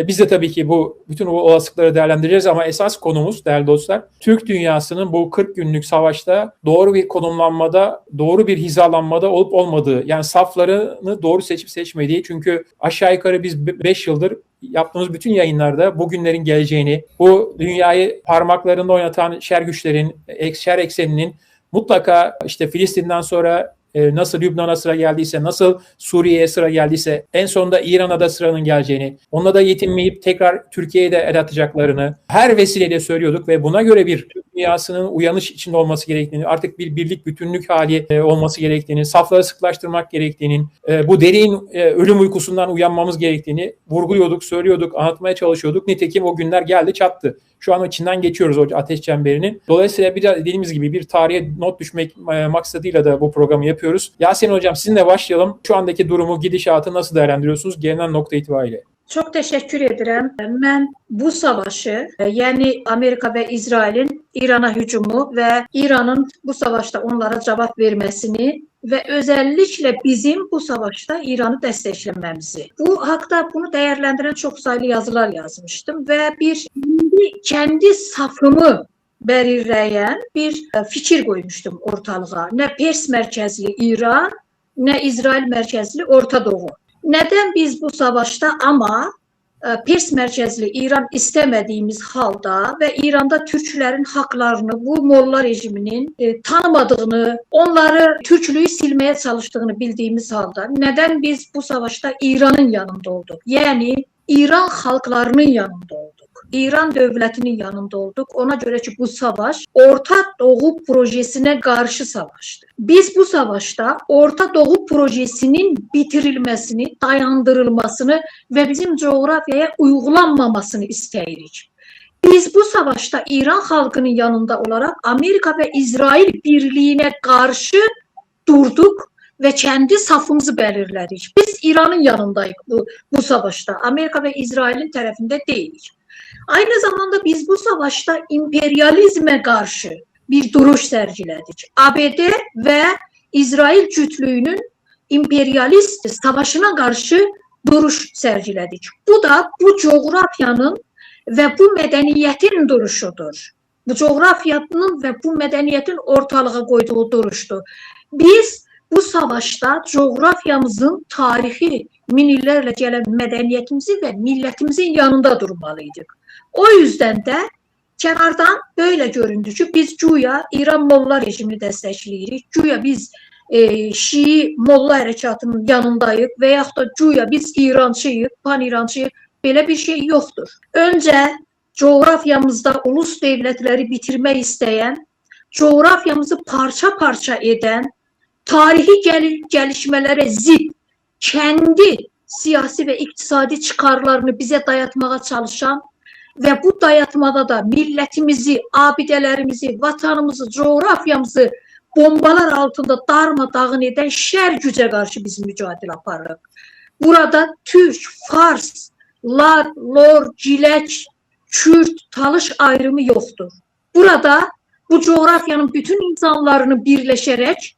biz de tabii ki bütün o olasılıkları değerlendireceğiz ama esas konumuz değerli dostlar, Türk dünyasının bu 40 günlük savaşta doğru bir konumlanmada, doğru bir hizalanmada olup olmadığı, yani saflarını doğru seçip seçmediği. Çünkü aşağı yukarı biz 5 yıldır yaptığımız bütün yayınlarda bugünlerin geleceğini, bu dünyayı parmaklarında oynatan şer güçlerin, şer ekseninin mutlaka işte Filistin'den sonra nasıl Lübnan'a sıra geldiyse, nasıl Suriye'ye sıra geldiyse, en sonunda İran'a da sıranın geleceğini, onunla da yetinmeyip tekrar Türkiye'ye de el atacaklarını her vesileyle söylüyorduk ve buna göre bir Türk dünyasının uyanış içinde olması gerektiğini, artık bir birlik, bütünlük hali olması gerektiğini, safları sıklaştırmak gerektiğinin, bu derin ölüm uykusundan uyanmamız gerektiğini vurguluyorduk, söylüyorduk, anlatmaya çalışıyorduk. Nitekim o günler geldi, çattı. Şu an içinden geçiyoruz o ateş çemberinin. Dolayısıyla dediğimiz gibi bir tarihe not düşmek maksadıyla da bu programı yapıyoruz. Yasemin Hocam, sizinle başlayalım. Şu andaki durumu, gidişatı nasıl değerlendiriyorsunuz gelinen nokta itibariyle? Çok teşekkür ederim. Ben bu savaşı, yani Amerika ve İsrail'in İran'a hücumu ve İran'ın bu savaşta onlara cevap vermesini ve özellikle bizim bu savaşta İran'ı desteklememizi. Bu hakta bunu değerlendiren çok sayılı yazılar yazmıştım ve kendi safımı belirleyen bir fikir koymuştum ortalığa. Ne Pers merkezli İran, ne İsrail merkezli Orta Doğu. Neden biz bu savaşta ama Pers merkezli İran istemediğimiz halda ve İran'da Türklerin haklarını, bu Molla rejiminin tanımadığını, onları Türklüğü silmeye çalıştığını bildiğimiz halda neden biz bu savaşta İran'ın yanında olduk? Yani İran halklarının yanında olduk. İran devletinin yanında olduk. Ona göre ki bu savaş Orta Doğu projesine karşı savaştı. Biz bu savaşta Orta Doğu projesinin bitirilmesini, dayandırılmasını ve bizim coğrafyaya uygulanmamasını isteyirik. Biz bu savaşta İran halkının yanında olarak Amerika ve İsrail birliğine karşı durduk ve kendi safımızı belirledik. Biz İran'ın yanındayız bu savaşta. Amerika ve İsrail'in tarafında değiliz. Aynı zamanda biz bu savaşta emperyalizme karşı bir duruş sergiledik. ABD ve İsrail cütlüğünün emperyalist savaşına karşı duruş sergiledik. Bu da bu coğrafyanın ve bu medeniyetin duruşudur. Bu coğrafyanın ve bu medeniyetin ortalığa koyduğu duruştu. Biz bu savaşta coğrafyamızın tarihi minillerle gelen medeniyetimizi ve milletimizin yanında durmalıydık. O yüzden de kenardan böyle göründü ki biz güya İran Molla rejimini destekleyirik, güya biz Şii Molla harekatının yanındayıq və yaxud da güya biz İrancıyıq, pan-İrancıyıq, belə bir şey yoktur. Önce coğrafyamızda ulus devletleri bitirmek isteyen, coğrafyamızı parça parça eden, tarihi gelişmelere zid, kendi siyasi ve iktisadi çıkarlarını bize dayatmaya çalışan ve bu dayatmada da milletimizi, abidelerimizi, vatanımızı, coğrafyamızı bombalar altında darmadağın eden şer güce karşı biz mücadele aparırıq. Burada Türk, Fars, Lar, Lor, Cilek, Kürt, Talış ayrımı yoktur. Burada bu coğrafyanın bütün insanlarını birleşerek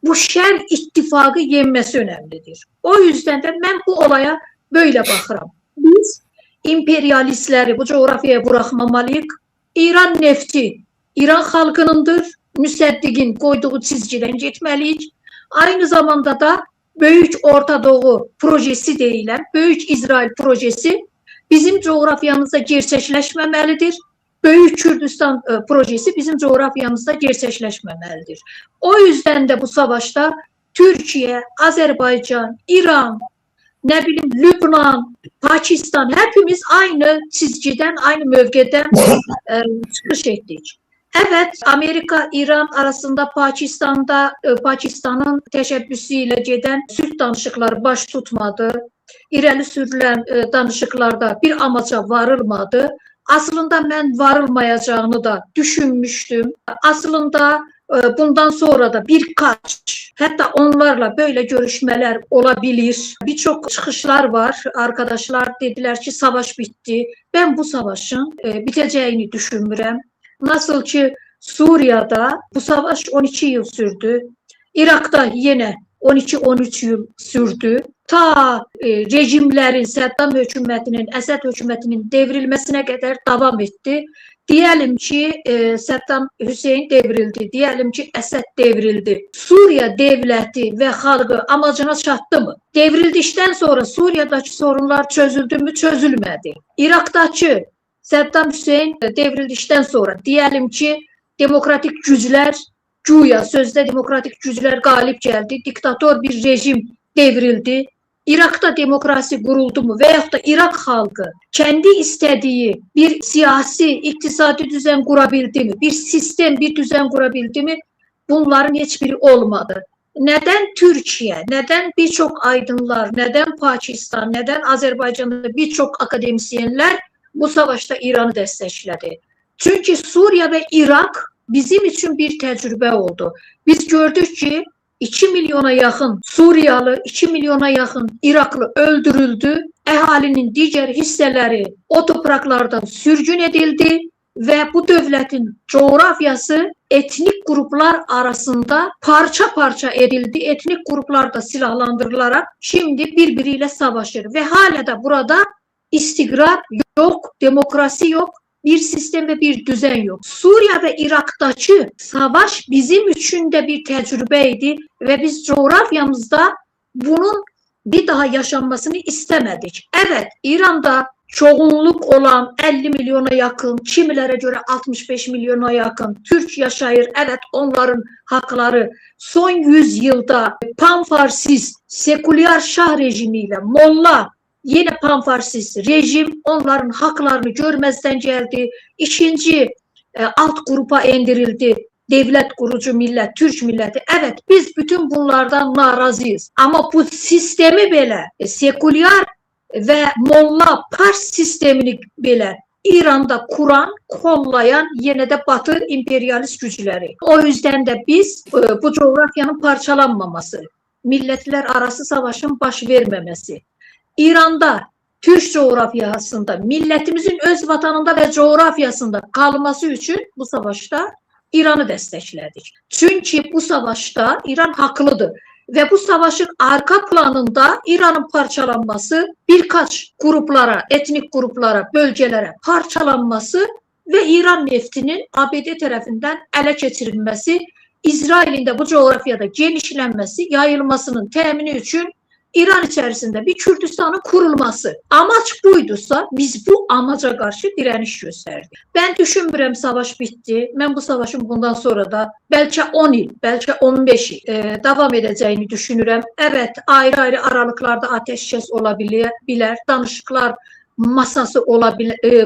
bu şer ittifakı yenmesi önemlidir. O yüzden de ben bu olaya böyle bakıram. Biz emperyalistleri bu coğrafyaya bırakmamalıyıq. İran nefti İran halkınındır. Müsəddiqin koyduğu çizgiden gitmeliyik. Aynı zamanda da Böyük Orta Doğu projesi deyilən, Böyük İsrail projesi bizim coğrafyamızda gerçekleşmemelidir. Böyük Kürdistan projesi bizim coğrafyamızda gerçekleşmemelidir. O yüzden de bu savaşta Türkiye, Azerbaycan, İran, ne bileyim Lübnan, Pakistan hepimiz aynı çizgiden, aynı mövqeden çıkış ettik. Evet, Amerika, İran arasında Pakistan'ın teşebbüsüyle giden sülh danışıkları baş tutmadı. İrəli sürülən danışıklarda bir amaca varılmadı. Aslında ben varılmayacağını da düşünmüştüm. Aslında bundan sonra da birkaç, hatta onlarla böyle görüşmeler olabilir. Birçok çıkışlar var. Arkadaşlar dediler ki savaş bitti. Ben bu savaşın biteceğini düşünmürəm. Nasıl ki Suriye'de bu savaş 12 yıl sürdü. Irak'ta yine 12-13 yıl sürdü. Ta rejimlerin, Saddam hökumətinin, Əsəd hökumətinin devrilməsinə qədər davam etdi. Diyelim ki Saddam Hüseyin devrildi, diyelim ki Əsəd devrildi. Suriye devleti ve halkı amacına çattı mı? Devrildikten sonra Suriye'deki sorunlar çözüldü mü? Çözülmedi. Irak'daki Saddam Hüseyin devrildikten sonra diyelim ki demokratik gücler, güya sözde demokratik gücler galip geldi, diktator bir rejim devrildi. Irak'ta demokrasi kuruldu mu veyahut da Irak halkı kendi istediği bir siyasi, iktisadi düzen kurabildi mi? Bir sistem, bir düzen kurabildi mi? Bunların hiçbiri olmadı. Neden Türkiye, neden birçok aydınlar, neden Pakistan, neden Azerbaycan'da birçok akademisyenler bu savaşta İran'ı destekledi? Çünkü Suriye ve Irak bizim için bir tecrübe oldu. Biz gördük ki 2 milyona yakın Suriyalı, 2 milyona yakın Iraklı öldürüldü. Əhalinin digər hissələri o topraklardan sürgün edildi ve bu devletin coğrafyası etnik gruplar arasında parça parça edildi. Etnik gruplar da silahlandırılarak şimdi birbiriyle savaşır ve hala da burada istikrar yok, demokrasi yok. Bir sistem ve bir düzen yok. Suriye ve Irak'taki savaş bizim için de bir tecrübeydi ve biz coğrafyamızda bunun bir daha yaşanmasını istemedik. Evet, İran'da çoğunluk olan 50 milyona yakın, kimilere göre 65 milyona yakın Türk yaşayır. Evet, onların hakları son 100 yılda panfarsist, seküler şah rejimiyle, molla, yine panfarsist rejim onların haklarını görmezden geldi. İkinci alt grupa indirildi. Devlet kurucu millet, Türk milleti. Evet, biz bütün bunlardan narazıyız. Ama bu sistemi böyle seküler ve molla pars sistemini böyle İran'da kuran, kollayan yine de Batı emperyalist güçleri. O yüzden de biz bu coğrafyanın parçalanmaması, milletler arası savaşın baş vermemesi, İran'da, Türk coğrafyasında, milletimizin öz vatanında ve coğrafyasında kalması için bu savaşta İran'ı destekledik. Çünkü bu savaşta İran haklıdır. Ve bu savaşın arka planında İran'ın parçalanması, birkaç gruplara, etnik gruplara, bölgelere parçalanması ve İran neftinin ABD tarafından ele geçirilmesi, İsrail'in de bu coğrafyada genişlenmesi, yayılmasının temini için İran içerisinde bir Kürdistan'ın kurulması. Amaç buyduysa biz bu amaca karşı direniş gösterdik. Ben düşünmürəm savaş bitti. Ben bu savaşın bundan sonra da belki 10 yıl, belki 15 yıl devam edeceğini düşünürəm. Evet, ayrı-ayrı aralıklarda ateşkes olabilir, danışıklar masası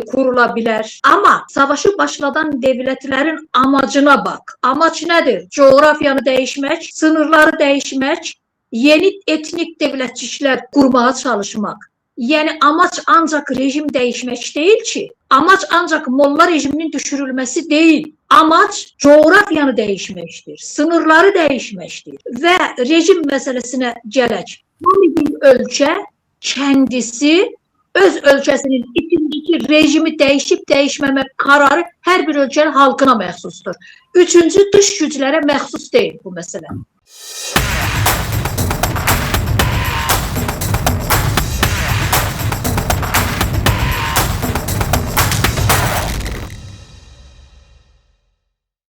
kurulabilir. Ama savaşı başladan devletlerin amacına bak. Amaç nedir? Coğrafyanı değişmek, sınırları değişmek, yeni etnik devletçikler kurmaya çalışmak. Yani amaç ancak rejim değişmek değil ki. Amaç ancak molla rejiminin düşürülmesi değil. Amaç coğrafyanı değişmektir. Sınırları değişmektir. Ve rejim meselesine gelek. Bir ülke kendisi öz ülkesinin içindeki rejimi değişip değişmeme kararı her bir ülkenin halkına məxsusdur. Üçüncü dış güclere məxsus değil bu mesele.